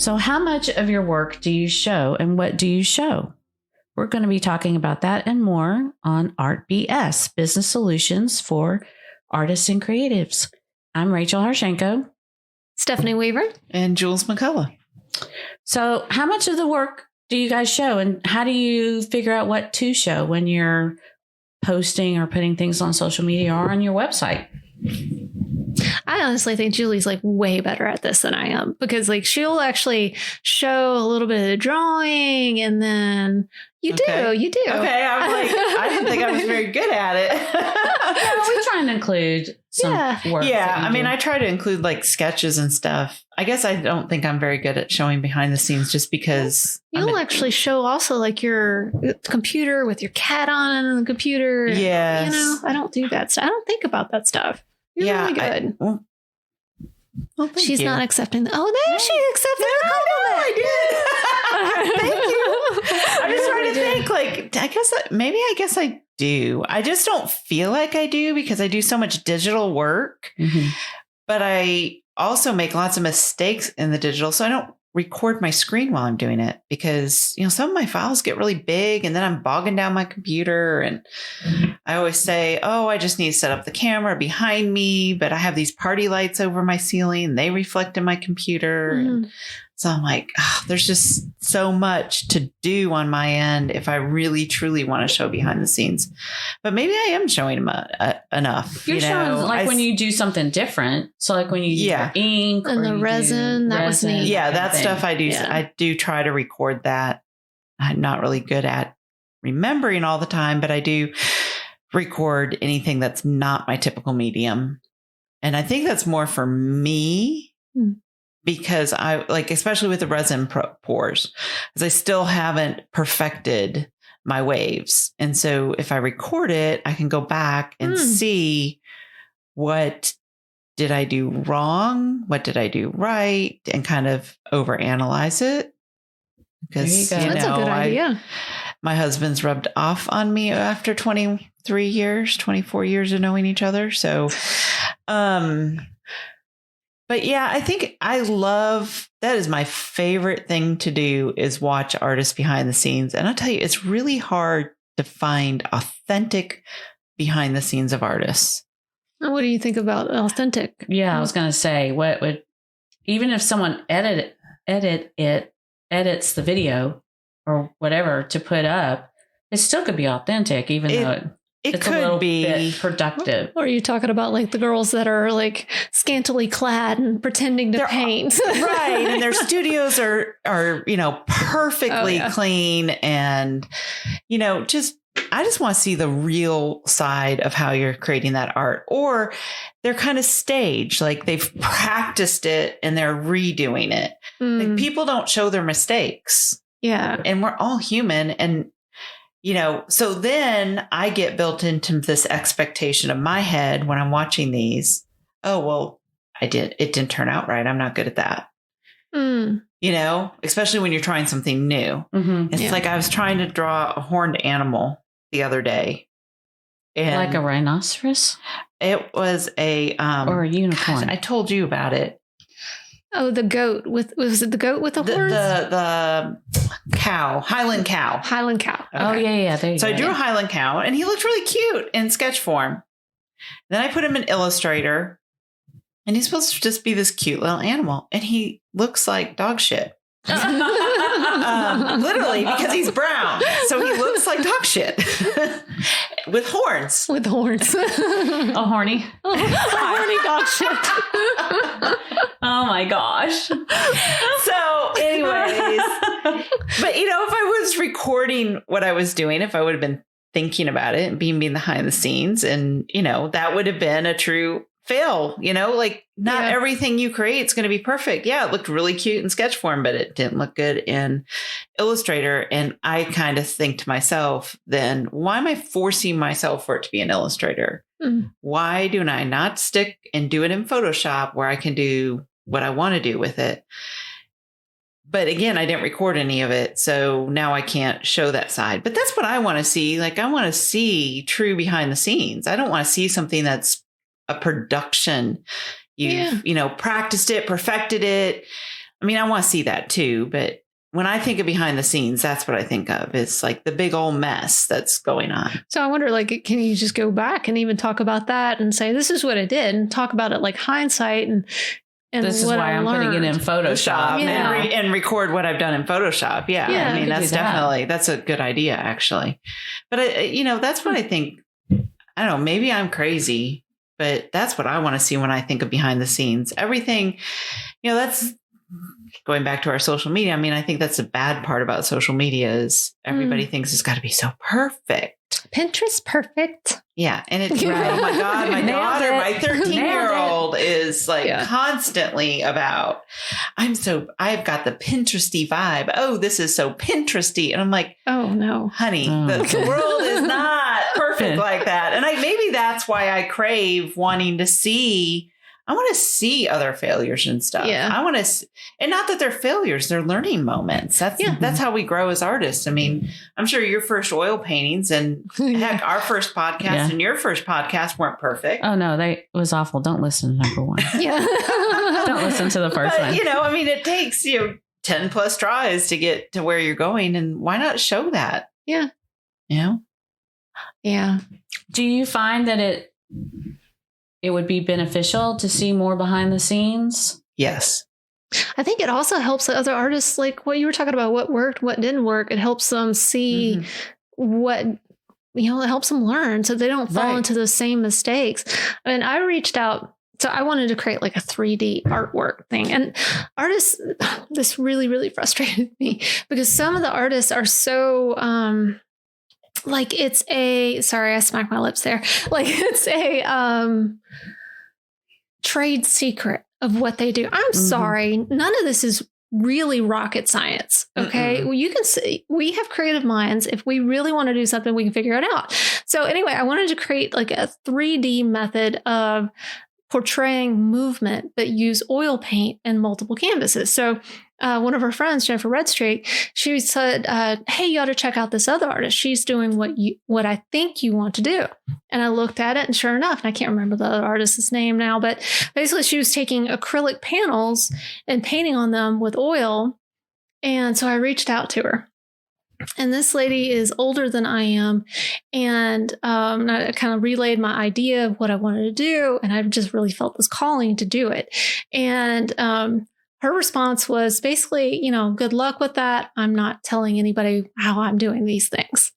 So how much of your work do you show and what do you show? We're going to be talking about that and more on Art BS, Business Solutions for Artists and Creatives. I'm Rachel Harshenko. Stephanie Weaver. And Jules McCullough. So how much of the work do you guys show, and how do you figure out what to show when you're posting or putting things on social media or on your website? I honestly think Julie's like way better at this than I am, because like she'll actually show a little bit of the drawing, and then you do. Okay, I'm like, I didn't think I was very good at it. Yeah, we try and include some work. Yeah, I mean, I try to include like sketches and stuff. I guess I don't think I'm very good at showing behind the scenes, just because you'll actually show also like your computer with your cat on the computer. Yes. You know, I don't do that stuff. I don't think about that stuff. You're really good. She's not accepting. There she accepted. I did. Thank you. I'm just trying to think. Like, I guess I do. I just don't feel like I do, because I do so much digital work. Mm-hmm. But I also make lots of mistakes in the digital, so I don't record my screen while I'm doing it, because, you know, some of my files get really big and then I'm bogging down my computer. And I always say, I just need to set up the camera behind me, but I have these party lights over my ceiling. They reflect in my computer. And so I'm like, there's just so much to do on my end if I really, truly want to show behind the scenes. But maybe I am showing them enough. You're showing when you do something different. So like when you use your ink and the resin, that was neat. Yeah, that stuff I do. Yeah. I do try to record that. I'm not really good at remembering all the time, but I do record anything that's not my typical medium. And I think that's more for me. Because I like, especially with the resin pours, because I still haven't perfected my waves. And so if I record it, I can go back and see what did I do wrong? What did I do right? And kind of overanalyze it. Because, that's a good idea. My husband's rubbed off on me after 24 years of knowing each other. So, but yeah, I think that is my favorite thing to do, is watch artists behind the scenes. And I'll tell you, it's really hard to find authentic behind the scenes of artists. What do you think about authentic? Yeah, I was going to say, even if someone edits the video or whatever to put up, it still could be authentic, even though it's could a little be bit productive. Or are you talking about like the girls that are like scantily clad and pretending to paint? Right. And their studios are, perfectly clean. And, I just want to see the real side of how you're creating that art. Or they're kind of staged, like they've practiced it and they're redoing it. Like, people don't show their mistakes. Yeah. And we're all human. And so then I get built into this expectation of my head when I'm watching these. Oh, well, it didn't turn out right. I'm not good at that. Especially when you're trying something new. It's like I was trying to draw a horned animal the other day. And like a rhinoceros? It was or a unicorn. I told you about it. Oh, the goat was it the goat with the horns? The cow, Highland cow. Highland cow. Okay. Oh, yeah. There you go. I drew a Highland cow, and he looked really cute in sketch form. Then I put him in Illustrator, and he's supposed to just be this cute little animal, and he looks like dog shit. Literally, because he's brown, so he looks like dog shit with horns. With horns, a horny dog shit. Oh my gosh! So, anyways, but if I was recording what I was doing, if I would have been thinking about it and being behind the scenes, and that would have been a true fail, like not everything you create is going to be perfect. Yeah, it looked really cute in sketch form, but it didn't look good in Illustrator. And I kind of think to myself, then why am I forcing myself for it to be in Illustrator? Why do I not stick and do it in Photoshop where I can do what I want to do with it? But again, I didn't record any of it, so now I can't show that side. But that's what I want to see. Like, I want to see true behind the scenes. I don't want to see something that's a production. You've, practiced it, perfected it. I mean, I want to see that too, but when I think of behind the scenes, that's what I think of. It's like the big old mess that's going on. So I wonder, like, can you just go back and even talk about that and say, this is what I did, and talk about it like hindsight and this is what why I'm putting it in Photoshop and record what I've done in Photoshop. Yeah. I mean, that's a good idea, actually. But, that's what I think. I don't know, maybe I'm crazy, but that's what I want to see when I think of behind the scenes. Everything, that's going back to our social media. I mean, I think that's a bad part about social media is everybody thinks it's got to be so perfect. Pinterest perfect. Yeah. And it's, oh my God, my daughter, my 13-year-old is like constantly about, I've got the Pinteresty vibe. Oh, this is so Pinteresty. And I'm like, oh no, honey, the world is not perfect like that. And maybe that's why I crave wanting to see, I want to see other failures and stuff. Yeah. I want to, and not that they're failures, they're learning moments. That's how we grow as artists. I mean, I'm sure your first oil paintings and heck, our first podcast and your first podcast weren't perfect. Oh no, it was awful. Don't listen to number one. Yeah. Don't listen to the first one. It takes 10 plus tries to get to where you're going. And why not show that? Yeah. Yeah. Do you find that it would be beneficial to see more behind the scenes? Yes. I think it also helps other artists, like what you were talking about, what worked, what didn't work. It helps them see what, it helps them learn so they don't fall into those same mistakes. I mean, I reached out, so I wanted to create like a 3D artwork thing. And artists, this really, really frustrated me because some of the artists are so, like it's sorry, I smacked my lips there. Like it's a trade secret of what they do. I'm sorry. None of this is really rocket science. Okay. Well, you can see we have creative minds. If we really want to do something, we can figure it out. So anyway, I wanted to create like a 3D method of portraying movement, but use oil paint and multiple canvases. So one of her friends, Jennifer Redstreak, she said, hey, you ought to check out this other artist. She's doing what I think you want to do. And I looked at it, and sure enough, and I can't remember the other artist's name now, but basically she was taking acrylic panels and painting on them with oil. And so I reached out to her. And this lady is older than I am. And I kind of relayed my idea of what I wanted to do. And I just really felt this calling to do it. And her response was basically, good luck with that. I'm not telling anybody how I'm doing these things.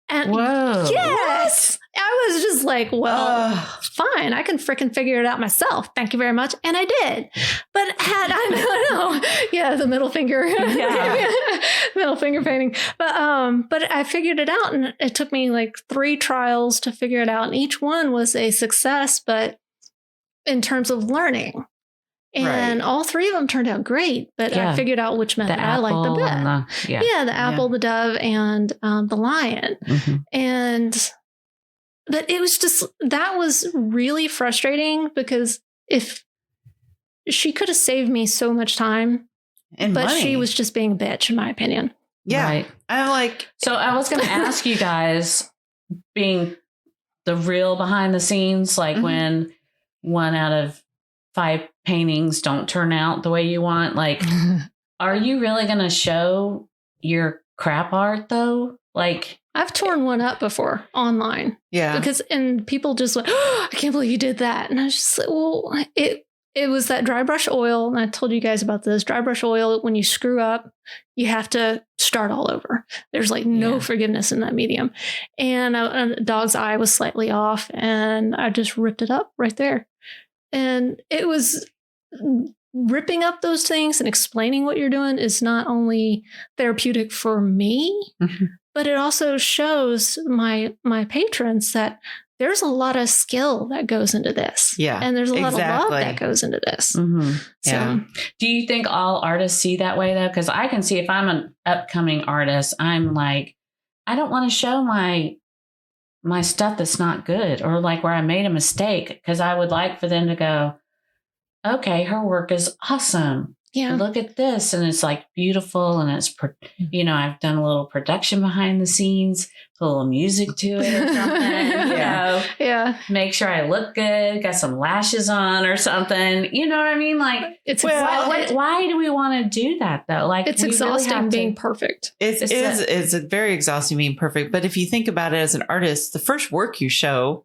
And whoa. Yes, I was just like, well, fine. I can freaking figure it out myself. Thank you very much. And I did. But the middle finger, middle finger painting. But I figured it out, and it took me like 3 trials to figure it out. And each one was a success, but in terms of learning. And all 3 of them turned out great, but I figured out which method I liked the best. The apple, the dove, and the lion. But it was just, that was really frustrating because if she could have saved me so much time, but money. She was just being a bitch, in my opinion. Yeah. Right. I'm like, so I was going to ask you guys, being the real behind the scenes, like when 1 out of 5 paintings don't turn out the way you want, like, are you really going to show your crap art though? Like, I've torn one up before online. Yeah. And people just like, oh, I can't believe you did that. And I was just like, well, it was that dry brush oil. And I told you guys about this dry brush oil. When you screw up, you have to start all over. There's like no forgiveness in that medium. And a dog's eye was slightly off, and I just ripped it up right there. And it was ripping up those things and explaining what you're doing is not only therapeutic for me, but it also shows my patrons that there's a lot of skill that goes into this. Yeah. And there's a lot of love that goes into this. So, do you think all artists see that way though? Because I can see if I'm an upcoming artist, I'm like, I don't want to show my stuff that's not good, or like where I made a mistake, because I would like for them to go, okay, her work is awesome. look at this. And it's like beautiful. And it's, I've done a little production behind the scenes, put a little music to it or something, make sure I look good, got some lashes on or something. You know what I mean? Like, it's why do we want to do that though? Like, it's exhausting being perfect. It's very exhausting being perfect. But if you think about it as an artist, the first work you show,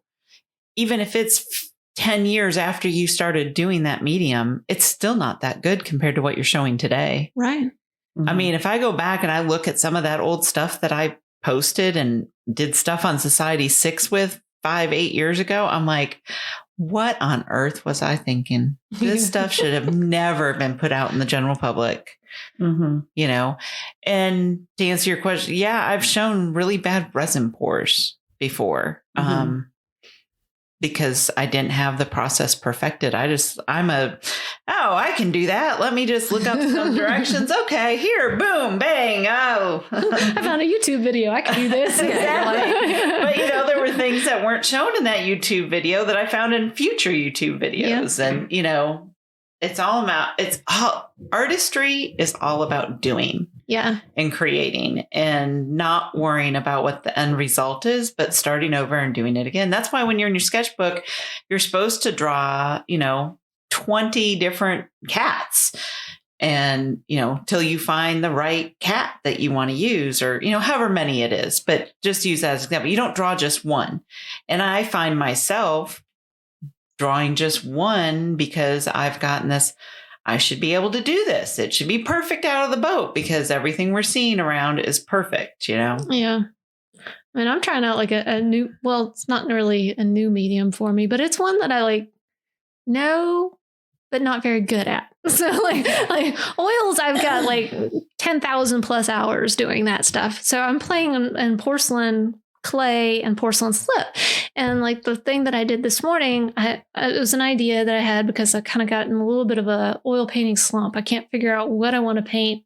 even if it's 10 years after you started doing that medium, it's still not that good compared to what you're showing today. Right. Mm-hmm. I mean, if I go back and I look at some of that old stuff that I posted and did stuff on Society 6 with 5-8 years ago, I'm like, what on earth was I thinking? This stuff should have never been put out in the general public. Mm-hmm. And to answer your question, I've shown really bad resin pores before. Mm-hmm. Because I didn't have the process perfected. I can do that. Let me just look up some directions. Okay, here, boom, bang. Oh, I found a YouTube video. I can do this. Exactly. But there were things that weren't shown in that YouTube video that I found in future YouTube videos. Yeah. And, artistry is all about doing. Yeah. And creating and not worrying about what the end result is, but starting over and doing it again. That's why when you're in your sketchbook, you're supposed to draw, 20 different cats and, till you find the right cat that you want to use or, however many it is, but just use that as an example. You don't draw just one. And I find myself drawing just one because I've gotten this. I should be able to do this. It should be perfect out of the boat because everything we're seeing around is perfect, Yeah. I mean, I'm trying out like a new, well, it's not really a new medium for me, but it's one that I know, but not very good at. So like oils, I've got like 10,000 plus hours doing that stuff. So I'm playing in porcelain clay and porcelain slip. And like the thing that I did this morning, it was an idea that I had because I kind of got in a little bit of a oil painting slump. I can't figure out what I want to paint.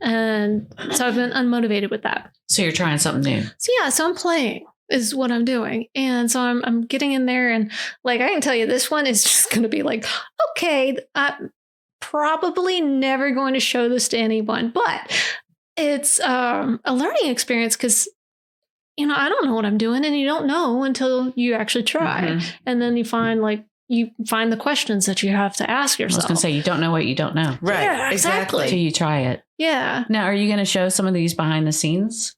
And so I've been unmotivated with that. So you're trying something new. So I'm playing is what I'm doing. And so I'm getting in there and like, I can tell you this one is just going to be like, okay, I'm probably never going to show this to anyone, but it's a learning experience because I don't know what I'm doing, and you don't know until you actually try. Mm-hmm. And then you find the questions that you have to ask yourself. I was going to say, you don't know what you don't know. Right. Yeah, exactly. Until you try it. Yeah. Now, are you going to show some of these behind the scenes?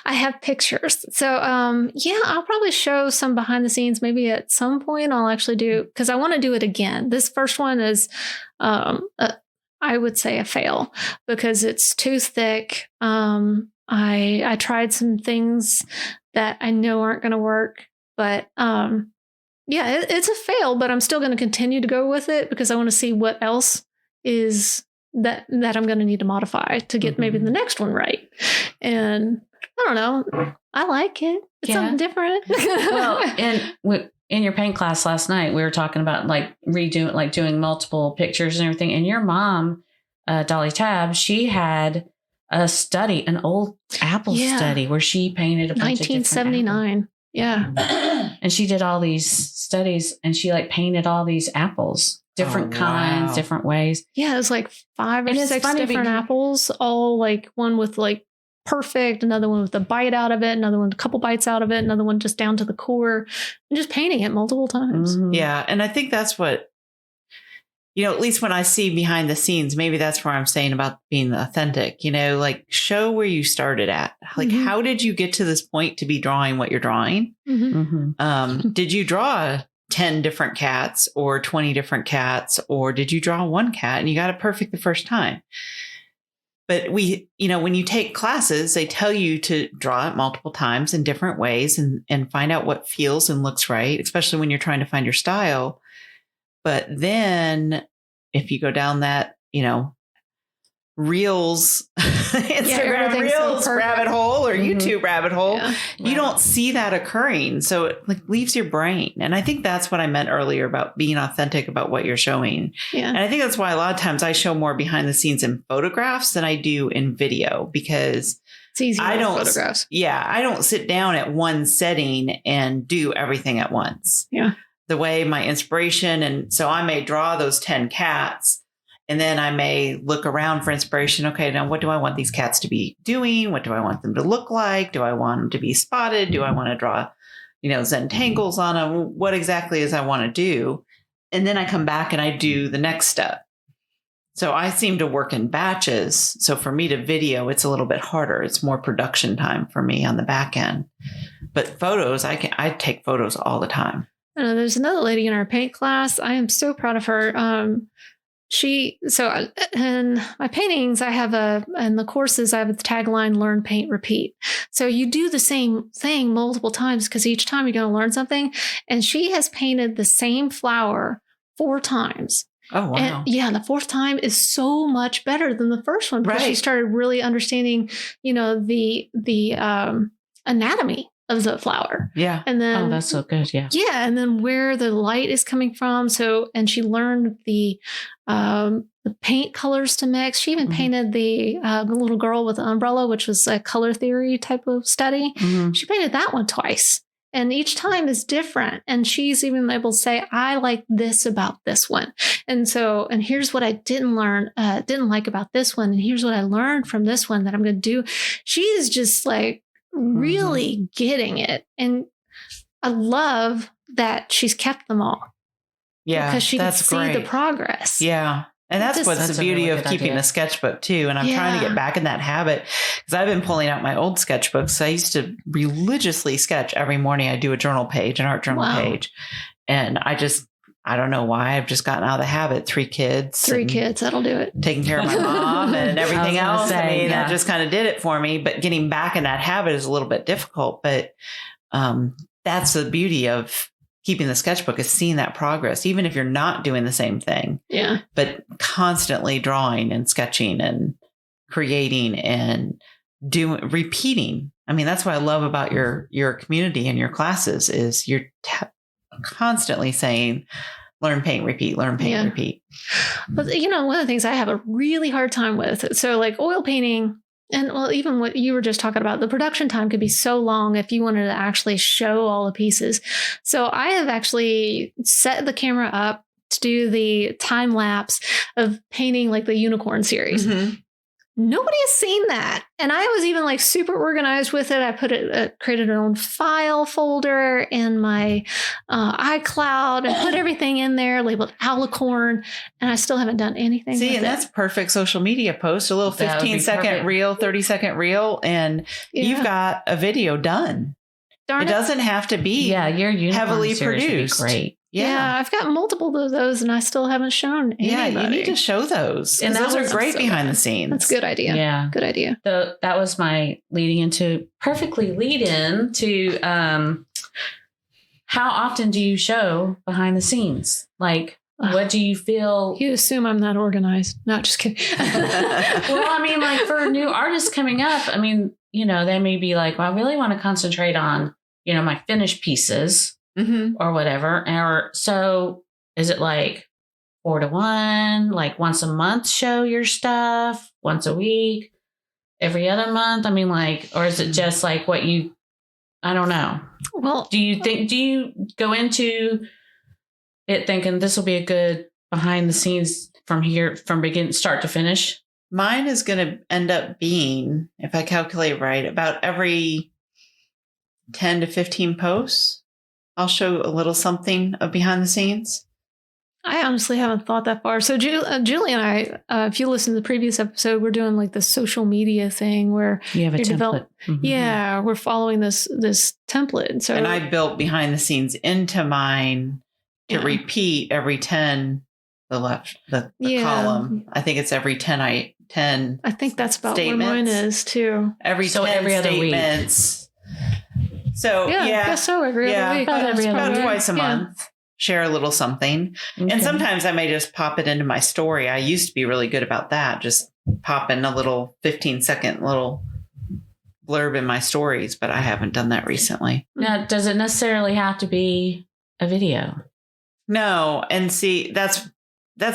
I have pictures. So, I'll probably show some behind the scenes. Maybe at some point I'll actually do, because I want to do it again. This first one is, I would say a fail because it's too thick. I tried some things that I know aren't going to work, but it's a fail, but I'm still going to continue to go with it because I want to see what else is that I'm going to need to modify to get maybe the next one right. And I don't know. I like it. It's something different. Well, and in your paint class last night, we were talking about doing multiple pictures and everything. And your mom, Dolly Tab, she had a study, an old apple study where she painted a bunch 1979. Yeah. And she did all these studies and she painted all these apples, different kinds, different ways. Yeah. It was like 5 or 6 different apples, all one with perfect, another one with a bite out of it, another one with a couple bites out of it, another one just down to the core, and just painting it multiple times. Mm-hmm. Yeah. And I think that's what, at least when I see behind the scenes, maybe that's where I'm saying about being authentic, show where you started at. How did you get to this point to be drawing what you're drawing? Mm-hmm. Did you draw 10 different cats or 20 different cats, or did you draw one cat and you got it perfect the first time? But when you take classes, they tell you to draw it multiple times in different ways and find out what feels and looks right, especially when you're trying to find your style. But then if you go down that, Reels, Instagram Reels rabbit hole or YouTube rabbit hole, you don't see that occurring. So it leaves your brain. And I think that's what I meant earlier about being authentic about what you're showing. Yeah. And I think that's why a lot of times I show more behind the scenes in photographs than I do in video because it's easier with photographs. Yeah. I don't sit down at one setting and do everything at once. Yeah. The way my inspiration. And so I may draw those 10 cats And then I may look around for inspiration. Okay, now what do I want these cats to be doing? What do I want them to look like? Do I want them to be spotted? Do I want to draw, Zentangles on them? What exactly is I want to do? And then I come back and I do the next step. So I seem to work in batches. So for me to video, it's a little bit harder. It's more production time for me on the back end. But photos, I take photos all the time. There's another lady in our paint class. I am so proud of her. In my paintings, in the courses, I have a tagline, learn, paint, repeat. So you do the same thing multiple times because each time you're going to learn something. And she has painted the same flower 4 times. Oh, wow. And the 4th time is so much better than the first one because she started really understanding, the anatomy of the flower. Yeah. And then, that's so good. Yeah. Yeah. And then where the light is coming from. So, and she learned the paint colors to mix. She even painted the little girl with the umbrella, which was a color theory type of study. She painted that one twice. And each time is different. And she's even able to say, I like this about this one. And here's what I didn't like about this one. And here's what I learned from this one that I'm going to do. She is just like really getting it. And I love that she's kept them all. Yeah. Because she can see the progress. Yeah. And that's the beauty of keeping a sketchbook too. And I'm trying to get back in that habit because I've been pulling out my old sketchbooks. I used to religiously sketch every morning. I do a journal page, an art journal page. And I don't know why I've just gotten out of the habit. 3 kids. 3 kids. That'll do it. Taking care of my mom and everything else. That just kind of did it for me. But getting back in that habit is a little bit difficult. But that's the beauty of keeping the sketchbook, is seeing that progress, even if you're not doing the same thing. Yeah. But constantly drawing and sketching and creating and repeating. I mean, that's what I love about your community and your classes is you're constantly saying, learn, paint, repeat, learn, paint, repeat. But one of the things I have a really hard time with, so like oil painting, and even what you were just talking about, the production time could be so long if you wanted to actually show all the pieces. So I have actually set the camera up to do the time lapse of painting like the unicorn series. Nobody has seen that. And I was even like super organized with it. I created an own file folder in my iCloud and put everything in there, labeled Alicorn. And I still haven't done anything. See, and that's perfect social media post, a little 15-second reel, 30-second reel, and you've got a video done. It doesn't have to be your heavily produced. Great. Yeah, I've got multiple of those and I still haven't shown anybody. Yeah, you need to show those. And those are great behind the scenes. That's a good idea. Yeah. Good idea. So that was my perfectly lead in to how often do you show behind the scenes? Like, what do you feel? You assume I'm not organized. No, just kidding. Well, I mean, like for new artists coming up, I mean, they may be like, well, I really want to concentrate on, my finished pieces. Or whatever. Or so is it like 4 to 1, like once a month show your stuff, once a week, every other month? I mean, like, or is it just like I don't know. Well, do you go into it thinking this will be a good behind the scenes from start to finish? Mine is going to end up being, if I calculate right, about every 10 to 15 posts. I'll show a little something of behind the scenes. I honestly haven't thought that far. So Julie and I, if you listen to the previous episode, we're doing like the social media thing where you have a template. Yeah, we're following this template. So, and I built behind the scenes into mine to repeat every 10, the column. I think it's every 10. I think that's about where mine is too. Every 10 every other statements. Week. So I guess so every other week. About twice a month, share a little something. Okay. And sometimes I may just pop it into my story. I used to be really good about that. Just pop in a little 15-second little blurb in my stories, but I haven't done that recently. Now, does it necessarily have to be a video? No. And see, that's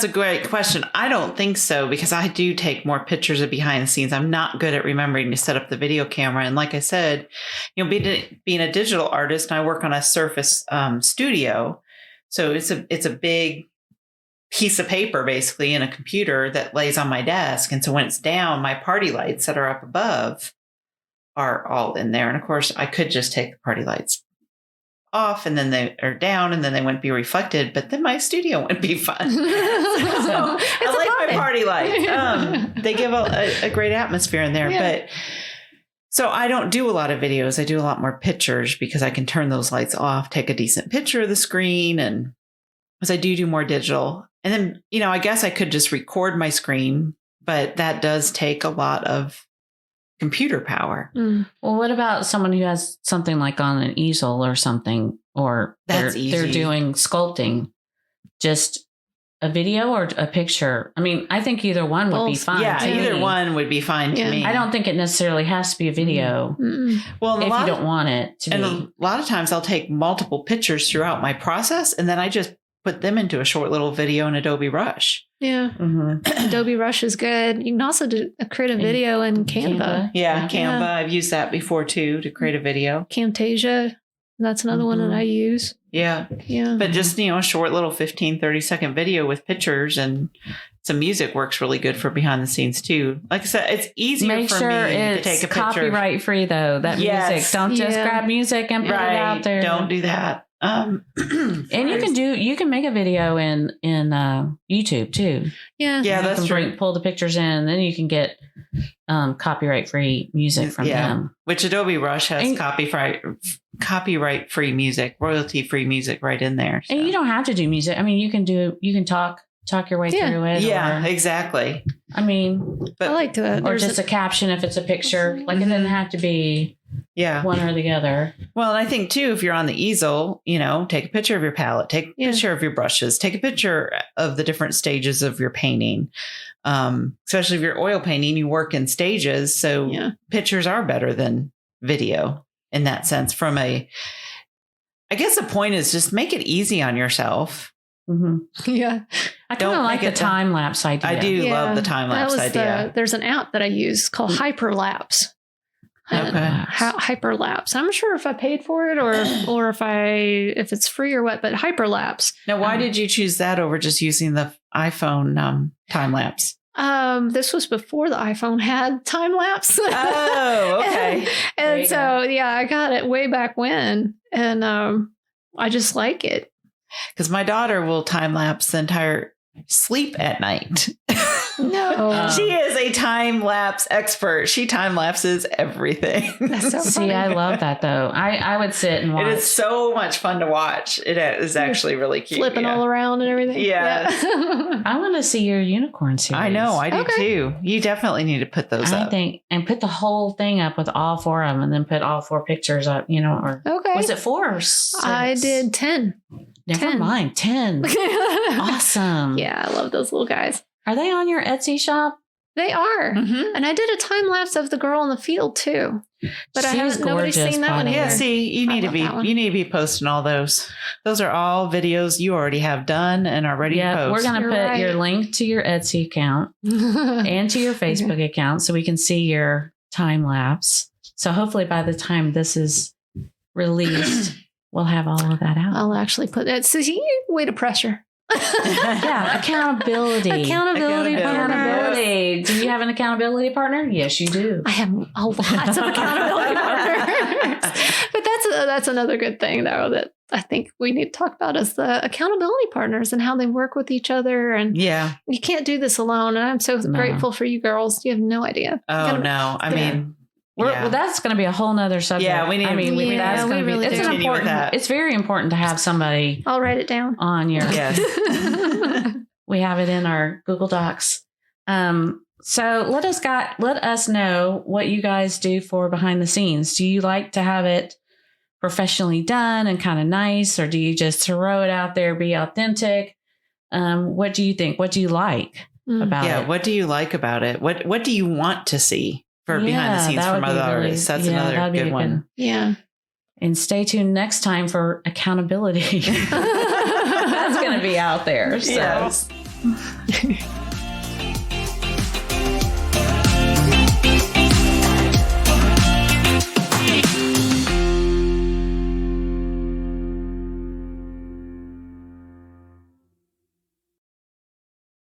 a great question. I don't think so, because I do take more pictures of behind the scenes. I'm not good at remembering to set up the video camera. And like I said, being a digital artist, I work on a Surface studio. So it's a big piece of paper basically in a computer that lays on my desk. And so when it's down, my party lights that are up above are all in there. And of course, I could just take the party lights off and then they are down and then they wouldn't be reflected, but then my studio wouldn't be fun. So I like my party lights. They give a great atmosphere in there. Yeah. But so I don't do a lot of videos. I do a lot more pictures because I can turn those lights off, take a decent picture of the screen. And as I do more digital. And then, you know, I guess I could just record my screen, but that does take a lot of computer power. Well, what about someone who has something like on an easel or something, or they're doing sculpting? Just a video or a picture? I mean, I think either one would be fine. Yeah, either one would be fine to me. I don't think it necessarily has to be a video. Well, if you don't want it to be. A lot of times I'll take multiple pictures throughout my process and then I just put them into a short little video in Adobe Rush. Yeah. Adobe Rush is good. You can also create a video in Canva. Yeah, Canva. I've used that before too to create a video. Camtasia. That's another one that I use. Yeah. Yeah. But just, you know, a short little 15, 30-second video with pictures and some music works really good for behind the scenes too. Like I said, it's easier for me to take a picture. Copyright free though. That music. Don't just grab music and put it out there. Don't do that. And you can make a video in YouTube too. Yeah. Yeah, that's true. Pull the pictures in, and then you can get copyright free music from them. Which Adobe Rush has copyright free music, royalty free music right in there. So. And you don't have to do music. I mean, you can talk your way through it. Yeah, exactly. I mean, I like to, or just a caption if it's a picture. Like it doesn't have to be one or the other. Well, and I think too, if you're on the easel, you know, take a picture of your palette, take a picture of your brushes, take a picture of the different stages of your painting. Especially if you're oil painting, you work in stages. So pictures are better than video in that sense. I guess the point is just make it easy on yourself. Yeah. I kind of like the time lapse idea. I do love the time lapse idea. There's an app that I use called Hyperlapse. Okay. Hyperlapse. I'm not sure if I paid for it or if it's free or what, but Hyperlapse. Now, why did you choose that over just using the iPhone time lapse? This was before the iPhone had time lapse. Oh, okay. and so, I got it way back when, and I just like it. Because my daughter will time lapse the entire sleep at night. No. She is a time lapse expert. She time lapses everything. That's so funny. See, I love that though. I would sit and watch. It is so much fun to watch. It is actually really cute. Flipping all around and everything. Yeah. I want to see your unicorn series. I know. I do too. You definitely need to put those up. And put the whole thing up with all 4 of them and then put all 4 pictures up, you know, or was it 4 or 6? I did 10. Never mind. 10. Awesome. Yeah. I love those little guys. Are they on your Etsy shop? They are. And I did a time lapse of the girl in the field too. But nobody's seen that one either. Yeah, see, you need to be posting all those. Those are all videos you already have done and are ready to post. We're going to put your link to your Etsy account and to your Facebook account so we can see your time lapse. So hopefully by the time this is released, we'll have all of that out. I'll actually put that. So way to pressure. Accountability. Accountability. Do you have an accountability partner? Yes, you do. I have lots of accountability partners. But that's another good thing, though, that I think we need to talk about is the accountability partners and how they work with each other. And you can't do this alone. And I'm so grateful for you girls. You have no idea. Oh, no. I mean... Well, that's going to be a whole nother subject. Yeah, we need. It's very important to have somebody. I'll write it down on your. Yes. We have it in our Google Docs. So let us know what you guys do for behind the scenes. Do you like to have it professionally done and kind of nice, or do you just throw it out there, be authentic? What do you think? What do you like about it? Yeah, what do you like about it? What do you want to see? For behind the scenes from other artists. That's another good one. Yeah. And stay tuned next time for accountability. That's going to be out there. So. Yes.